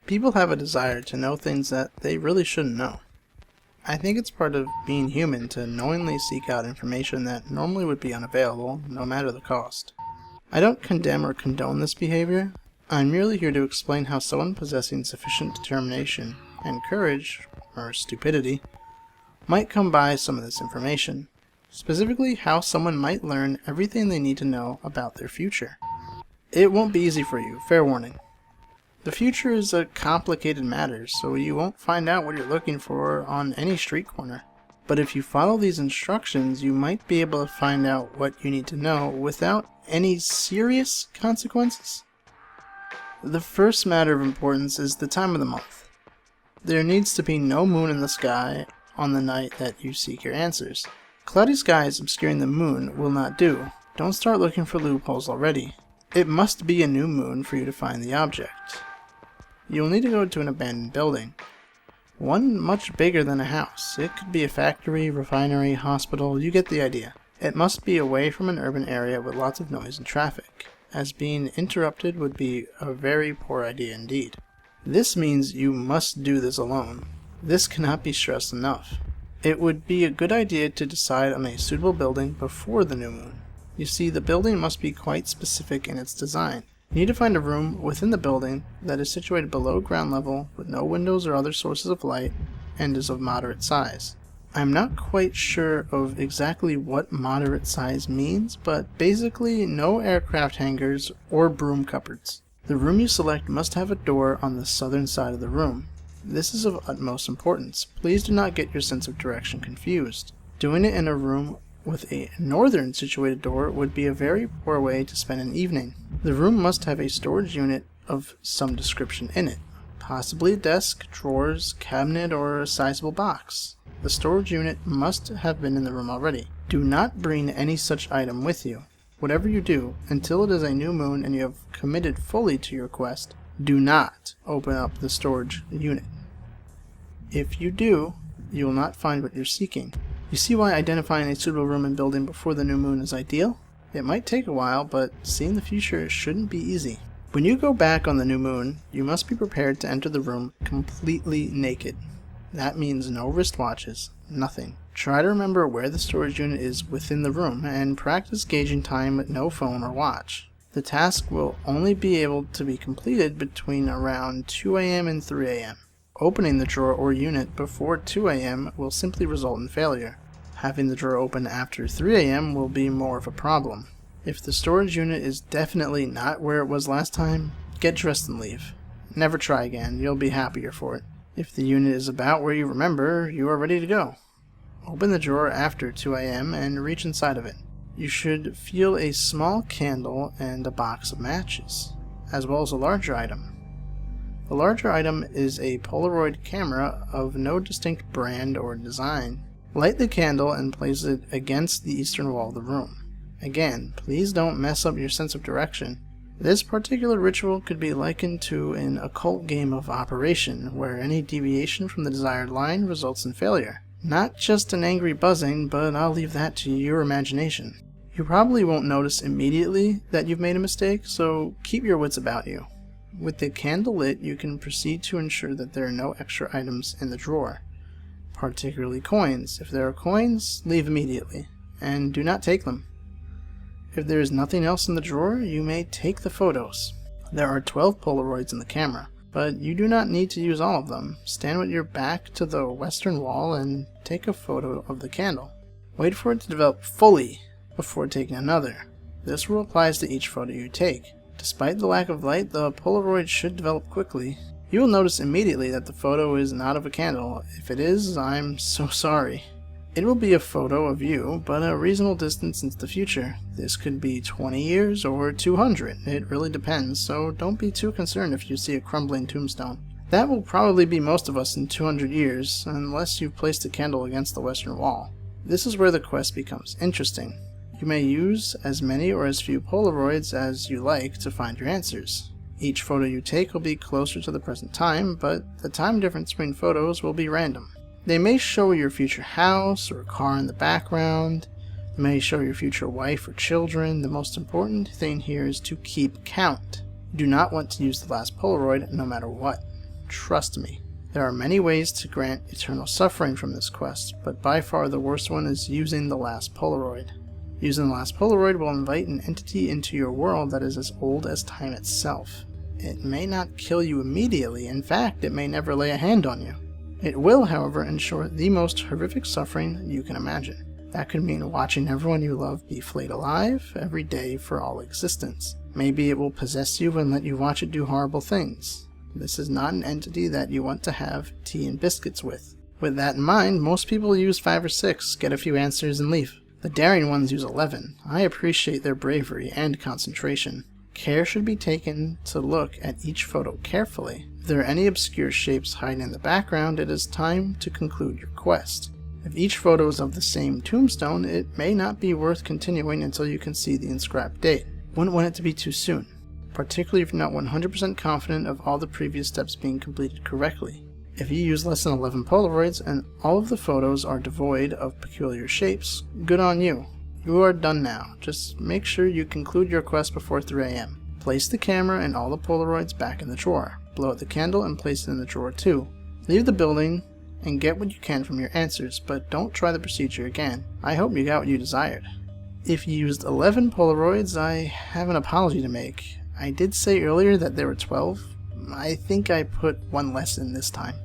People have a desire to know things that they really shouldn't know. I think it's part of being human to knowingly seek out information that normally would be unavailable, no matter the cost. I don't condemn or condone this behavior. I'm merely here to explain how someone possessing sufficient determination and courage, or stupidity, might come by some of this information. Specifically, how someone might learn everything they need to know about their future. It won't be easy for you, fair warning. The future is a complicated matter, so you won't find out what you're looking for on any street corner. But if you follow these instructions, you might be able to find out what you need to know without any serious consequences. The first matter of importance is the time of the month. There needs to be no moon in the sky on the night that you seek your answers. Cloudy skies obscuring the moon will not do. Don't start looking for loopholes already. It must be a new moon for you to find the object. You'll need to go to an abandoned building. One much bigger than a house. It could be a factory, refinery, hospital, you get the idea. It must be away from an urban area with lots of noise and traffic, as being interrupted would be a very poor idea indeed. This means you must do this alone. This cannot be stressed enough. It would be a good idea to decide on a suitable building before the new moon. You see, the building must be quite specific in its design. You need to find a room within the building that is situated below ground level with no windows or other sources of light and is of moderate size. I'm not quite sure of exactly what moderate size means, but basically no aircraft hangars or broom cupboards. The room you select must have a door on the southern side of the room. This is of utmost importance. Please do not get your sense of direction confused. Doing it in a room with a northern situated door would be a very poor way to spend an evening. The room must have a storage unit of some description in it, possibly a desk, drawers, cabinet, or a sizable box. The storage unit must have been in the room already. Do not bring any such item with you. Whatever you do, until it is a new moon and you have committed fully to your quest, do not open up the storage unit. If you do, you will not find what you're seeking. You see why identifying a suitable room and building before the new moon is ideal? It might take a while, but seeing the future shouldn't be easy. When you go back on the new moon, you must be prepared to enter the room completely naked. That means no wristwatches, nothing. Try to remember where the storage unit is within the room, and practice gauging time with no phone or watch. The task will only be able to be completed between around 2 a.m. and 3 a.m. Opening the drawer or unit before 2 a.m. will simply result in failure. Having the drawer open after 3 a.m. will be more of a problem. If the storage unit is definitely not where it was last time, get dressed and leave. Never try again, you'll be happier for it. If the unit is about where you remember, you are ready to go. Open the drawer after 2 a.m. and reach inside of it. You should feel a small candle and a box of matches, as well as a larger item. The larger item is a Polaroid camera of no distinct brand or design. Light the candle and place it against the eastern wall of the room. Again, please don't mess up your sense of direction. This particular ritual could be likened to an occult game of operation, where any deviation from the desired line results in failure. Not just an angry buzzing, but I'll leave that to your imagination. You probably won't notice immediately that you've made a mistake, so keep your wits about you. With the candle lit, you can proceed to ensure that there are no extra items in the drawer, particularly coins. If there are coins, leave immediately, and do not take them. If there is nothing else in the drawer, you may take the photos. There are 12 Polaroids in the camera, but you do not need to use all of them. Stand with your back to the western wall and take a photo of the candle. Wait for it to develop fully before taking another. This rule applies to each photo you take. Despite the lack of light, the Polaroid should develop quickly. You will notice immediately that the photo is not of a candle. If it is, I'm so sorry. It will be a photo of you, but a reasonable distance into the future. This could be 20 years or 200. It really depends, so don't be too concerned if you see a crumbling tombstone. That will probably be most of us in 200 years, unless you've placed a candle against the western wall. This is where the quest becomes interesting. You may use as many or as few Polaroids as you like to find your answers. Each photo you take will be closer to the present time, but the time difference between photos will be random. They may show your future house or car in the background. They may show your future wife or children. The most important thing here is to keep count. You do not want to use the last Polaroid no matter what. Trust me. There are many ways to grant eternal suffering from this quest, but by far the worst one is using the last Polaroid. Using the last Polaroid will invite an entity into your world that is as old as time itself. It may not kill you immediately, in fact, it may never lay a hand on you. It will, however, ensure the most horrific suffering you can imagine. That could mean watching everyone you love be flayed alive every day for all existence. Maybe it will possess you and let you watch it do horrible things. This is not an entity that you want to have tea and biscuits with. With that in mind, most people use 5 or 6, get a few answers, and leave. The daring ones use 11. I appreciate their bravery and concentration. Care should be taken to look at each photo carefully. If there are any obscure shapes hiding in the background, it is time to conclude your quest. If each photo is of the same tombstone, it may not be worth continuing until you can see the inscribed date. Wouldn't want it to be too soon, particularly if you're not 100% confident of all the previous steps being completed correctly. If you use less than 11 Polaroids and all of the photos are devoid of peculiar shapes, good on you. You are done now. Just make sure you conclude your quest before 3 AM. Place the camera and all the Polaroids back in the drawer. Blow out the candle and place it in the drawer too. Leave the building and get what you can from your answers, but don't try the procedure again. I hope you got what you desired. If you used 11 Polaroids, I have an apology to make. I did say earlier that there were 12. I think I put one less in this time.